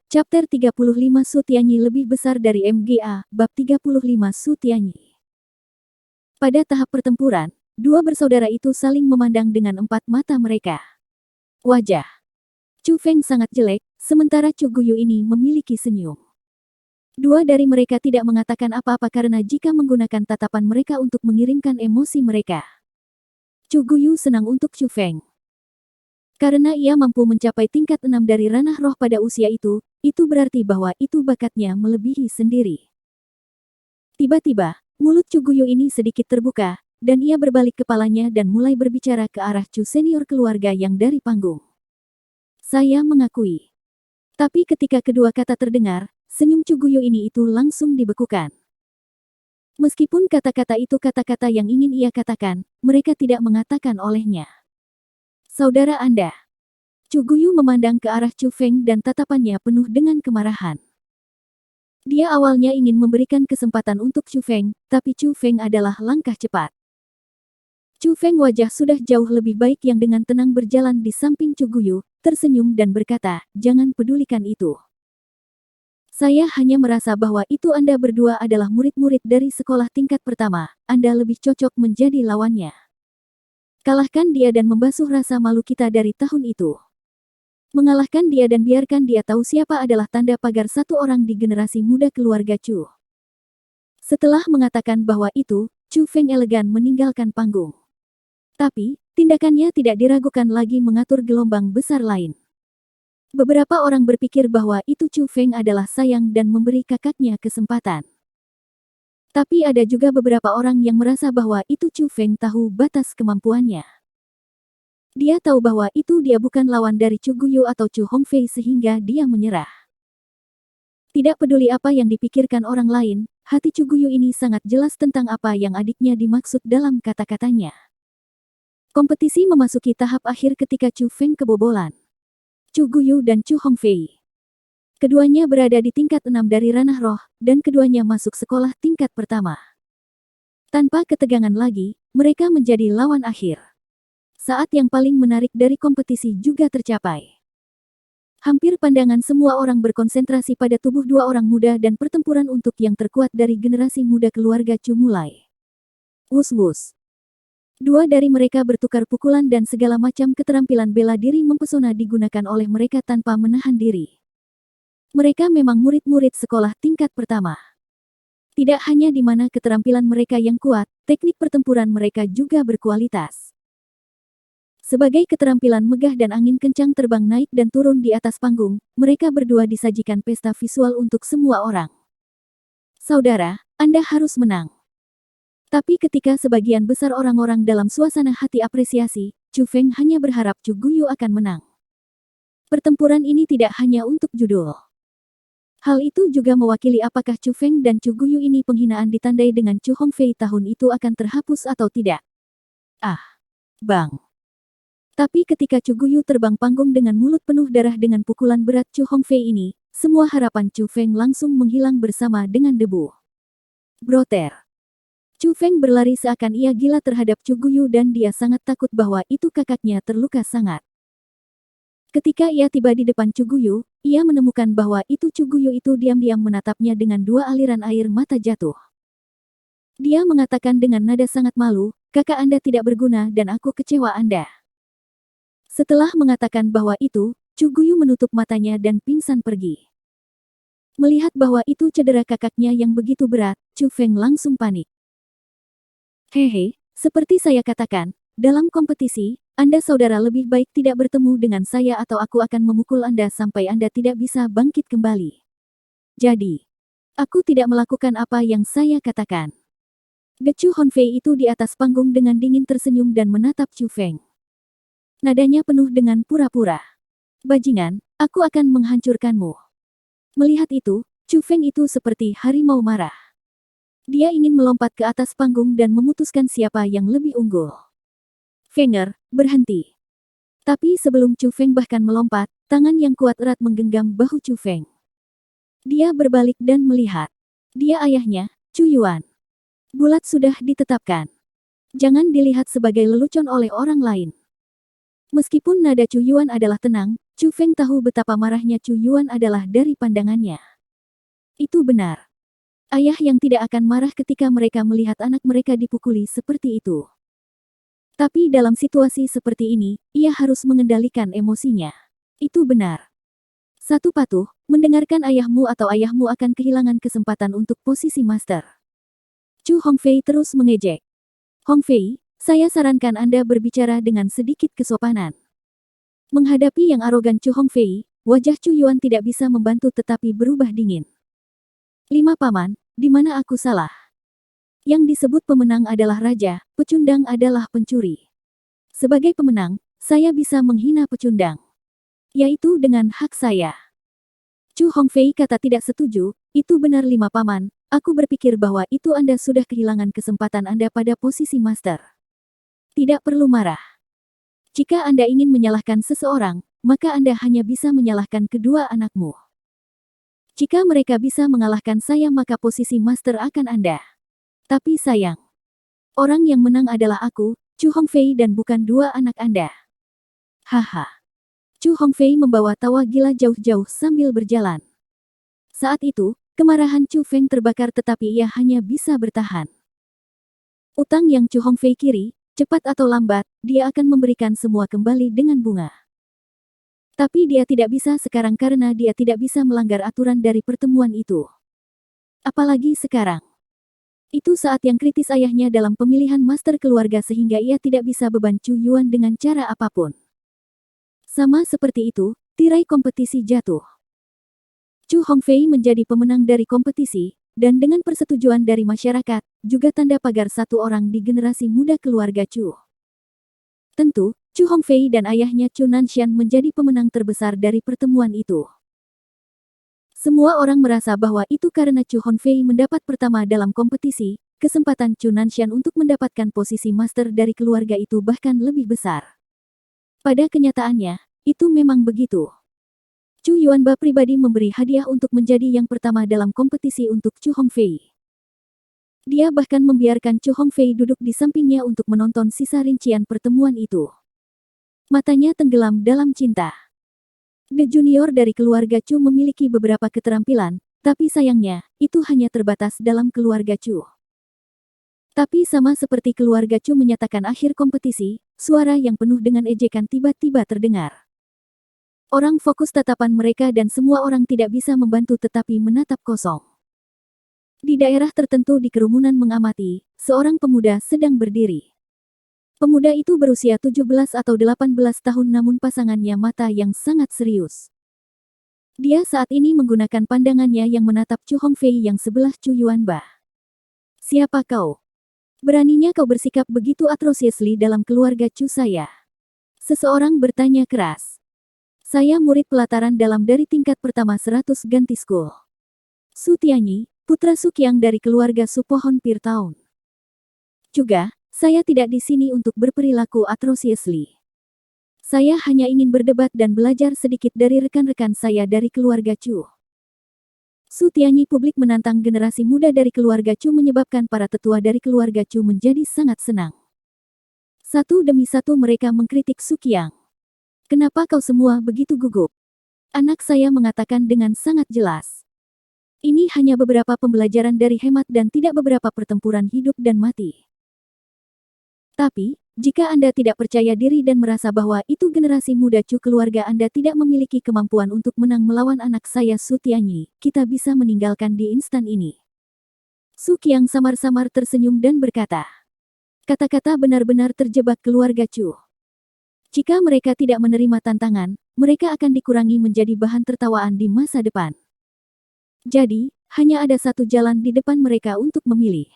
Chapter 35 Su Tianyi lebih besar dari MGA, Bab 35 Su Tianyi. Pada tahap pertempuran, dua bersaudara itu saling memandang dengan empat mata mereka. Wajah Chu Feng sangat jelek, sementara Chu Guyu ini memiliki senyum. Dua dari mereka tidak mengatakan apa-apa karena jika menggunakan tatapan mereka untuk mengirimkan emosi mereka. Chu Guyu senang untuk Chu Feng. Karena ia mampu mencapai tingkat 6 dari ranah roh pada usia itu berarti bahwa itu bakatnya melebihi sendiri. Tiba-tiba, mulut Chu Guyu ini sedikit terbuka, dan ia berbalik kepalanya dan mulai berbicara ke arah Chu senior keluarga yang dari panggung. Saya mengakui. Tapi ketika kedua kata terdengar, senyum Chu Guyu ini itu langsung dibekukan. Meskipun kata-kata itu kata-kata yang ingin ia katakan, mereka tidak mengatakan olehnya. Saudara Anda. Chu Guyu memandang ke arah Chu Feng dan tatapannya penuh dengan kemarahan. Dia awalnya ingin memberikan kesempatan untuk Chu Feng, tapi Chu Feng adalah langkah cepat. Chu Feng wajah sudah jauh lebih baik yang dengan tenang berjalan di samping Chu Guyu, tersenyum dan berkata, jangan pedulikan itu. Saya hanya merasa bahwa itu Anda berdua adalah murid-murid dari sekolah tingkat pertama, Anda lebih cocok menjadi lawannya. Kalahkan dia dan membasuh rasa malu kita dari tahun itu. Mengalahkan dia dan biarkan dia tahu siapa adalah tanda pagar satu orang di generasi muda keluarga Chu. Setelah mengatakan bahwa itu, Chu Feng elegan meninggalkan panggung. Tapi, tindakannya tidak diragukan lagi mengatur gelombang besar lain. Beberapa orang berpikir bahwa itu Chu Feng adalah sayang dan memberi kakaknya kesempatan. Tapi ada juga beberapa orang yang merasa bahwa itu Chu Feng tahu batas kemampuannya. Dia tahu bahwa itu dia bukan lawan dari Chu Guyu atau Chu Hongfei sehingga dia menyerah. Tidak peduli apa yang dipikirkan orang lain, hati Chu Guyu ini sangat jelas tentang apa yang adiknya dimaksud dalam kata-katanya. Kompetisi memasuki tahap akhir ketika Chu Feng kebobolan. Chu Guyu dan Chu Hongfei. Keduanya berada di tingkat 6 dari ranah roh, dan keduanya masuk sekolah tingkat pertama. Tanpa ketegangan lagi, mereka menjadi lawan akhir. Saat yang paling menarik dari kompetisi juga tercapai. Hampir pandangan semua orang berkonsentrasi pada tubuh dua orang muda dan pertempuran untuk yang terkuat dari generasi muda keluarga Chu mulai. Wus-wus. Dua dari mereka bertukar pukulan dan segala macam keterampilan bela diri mempesona digunakan oleh mereka tanpa menahan diri. Mereka memang murid-murid sekolah tingkat pertama. Tidak hanya di mana keterampilan mereka yang kuat, teknik pertempuran mereka juga berkualitas. Sebagai keterampilan megah dan angin kencang terbang naik dan turun di atas panggung, mereka berdua disajikan pesta visual untuk semua orang. Saudara, Anda harus menang. Tapi ketika sebagian besar orang-orang dalam suasana hati apresiasi, Chu Feng hanya berharap Chu Guyu akan menang. Pertempuran ini tidak hanya untuk judul. Hal itu juga mewakili apakah Chu Feng dan Chu Guyu ini penghinaan ditandai dengan Chu Hongfei tahun itu akan terhapus atau tidak. Bang. Tapi ketika Chu Guyu terbang panggung dengan mulut penuh darah dengan pukulan berat Chu Hongfei ini, semua harapan Chu Feng langsung menghilang bersama dengan debu. Broter. Chu Feng berlari seakan ia gila terhadap Chu Guyu dan dia sangat takut bahwa itu kakaknya terluka sangat. Ketika ia tiba di depan Chu Guyu, ia menemukan bahwa itu Chu Guyu itu diam-diam menatapnya dengan dua aliran air mata jatuh. Dia mengatakan dengan nada sangat malu, kakak Anda tidak berguna dan aku kecewa Anda. Setelah mengatakan bahwa itu, Chu Guyu menutup matanya dan pingsan pergi. Melihat bahwa itu cedera kakaknya yang begitu berat, Chu Feng langsung panik. Hehe, seperti saya katakan, dalam kompetisi, Anda saudara lebih baik tidak bertemu dengan saya atau aku akan memukul Anda sampai Anda tidak bisa bangkit kembali. Jadi, aku tidak melakukan apa yang saya katakan. Chu Hongfei itu di atas panggung dengan dingin tersenyum dan menatap Chu Feng. Nadanya penuh dengan pura-pura. Bajingan, aku akan menghancurkanmu. Melihat itu, Chu Feng itu seperti harimau marah. Dia ingin melompat ke atas panggung dan memutuskan siapa yang lebih unggul. Fenger, berhenti. Tapi sebelum Chu Feng bahkan melompat, tangan yang kuat erat menggenggam bahu Chu Feng. Dia berbalik dan melihat. Dia ayahnya, Chu Yuan. Bulat sudah ditetapkan. Jangan dilihat sebagai lelucon oleh orang lain. Meskipun nada Chu Yuan adalah tenang, Chu Feng tahu betapa marahnya Chu Yuan adalah dari pandangannya. Itu benar. Ayah yang tidak akan marah ketika mereka melihat anak mereka dipukuli seperti itu. Tapi dalam situasi seperti ini, ia harus mengendalikan emosinya. Itu benar. Satu patuh, mendengarkan ayahmu atau ayahmu akan kehilangan kesempatan untuk posisi master. Chu Hongfei terus mengejek. Hongfei, saya sarankan Anda berbicara dengan sedikit kesopanan. Menghadapi yang arogan Chu Hongfei, wajah Chu Yuan tidak bisa membantu tetapi berubah dingin. 5 paman, di mana aku salah? Yang disebut pemenang adalah raja, pecundang adalah pencuri. Sebagai pemenang, saya bisa menghina pecundang. Yaitu dengan hak saya. Chu Hongfei kata tidak setuju, itu benar 5 paman, aku berpikir bahwa itu Anda sudah kehilangan kesempatan Anda pada posisi master. Tidak perlu marah. Jika Anda ingin menyalahkan seseorang, maka Anda hanya bisa menyalahkan kedua anakmu. Jika mereka bisa mengalahkan saya maka posisi master akan Anda. Tapi sayang. Orang yang menang adalah aku, Chu Hongfei dan bukan dua anak Anda. Haha. Chu Hongfei membawa tawa gila jauh-jauh sambil berjalan. Saat itu, kemarahan Chu Feng terbakar tetapi ia hanya bisa bertahan. Utang yang Chu Hongfei kiri, cepat atau lambat, dia akan memberikan semua kembali dengan bunga. Tapi dia tidak bisa sekarang karena dia tidak bisa melanggar aturan dari pertemuan itu. Apalagi sekarang. Itu saat yang kritis ayahnya dalam pemilihan master keluarga sehingga ia tidak bisa beban Chu Yuan dengan cara apapun. Sama seperti itu, tirai kompetisi jatuh. Chu Hongfei menjadi pemenang dari kompetisi, dan dengan persetujuan dari masyarakat, juga tanda pagar satu orang di generasi muda keluarga Chu. Tentu, Chu Hongfei dan ayahnya Chu Nanshan menjadi pemenang terbesar dari pertemuan itu. Semua orang merasa bahwa itu karena Chu Hongfei mendapat pertama dalam kompetisi, kesempatan Chu Nanshan untuk mendapatkan posisi master dari keluarga itu bahkan lebih besar. Pada kenyataannya, itu memang begitu. Chu Yuanba pribadi memberi hadiah untuk menjadi yang pertama dalam kompetisi untuk Chu Hongfei. Dia bahkan membiarkan Chu Hongfei duduk di sampingnya untuk menonton sisa rincian pertemuan itu. Matanya tenggelam dalam cinta. The Junior dari keluarga Chu memiliki beberapa keterampilan, tapi sayangnya, itu hanya terbatas dalam keluarga Chu. Tapi sama seperti keluarga Chu menyatakan akhir kompetisi, suara yang penuh dengan ejekan tiba-tiba terdengar. Orang fokus tatapan mereka dan semua orang tidak bisa membantu tetapi menatap kosong. Di daerah tertentu di kerumunan mengamati, seorang pemuda sedang berdiri. Pemuda itu berusia 17 atau 18 tahun namun pasangannya mata yang sangat serius. Dia saat ini menggunakan pandangannya yang menatap Chu Hongfei yang sebelah Chu Yuanba. Siapa kau? Beraninya kau bersikap begitu atrociously dalam keluarga Chu saya? Seseorang bertanya keras. Saya murid pelataran dalam dari tingkat pertama 100 ganti school. Su Tianyi, putra Su Qiang dari keluarga Su Pohon Pir Tahun. Juga, saya tidak di sini untuk berperilaku atrociously. Saya hanya ingin berdebat dan belajar sedikit dari rekan-rekan saya dari keluarga Chu. Su Tianyi publik menantang generasi muda dari keluarga Chu menyebabkan para tetua dari keluarga Chu menjadi sangat senang. Satu demi satu mereka mengkritik Su Qiang. Kenapa kau semua begitu gugup? Anak saya mengatakan dengan sangat jelas. Ini hanya beberapa pembelajaran dari hemat dan tidak beberapa pertempuran hidup dan mati. Tapi, jika Anda tidak percaya diri dan merasa bahwa itu generasi muda Chu keluarga Anda tidak memiliki kemampuan untuk menang melawan anak saya Su Tianyi, kita bisa meninggalkan di instan ini. Su Qiang samar-samar tersenyum dan berkata. Kata-kata benar-benar terjebak keluarga Chu. Jika mereka tidak menerima tantangan, mereka akan dikurangi menjadi bahan tertawaan di masa depan. Jadi, hanya ada satu jalan di depan mereka untuk memilih.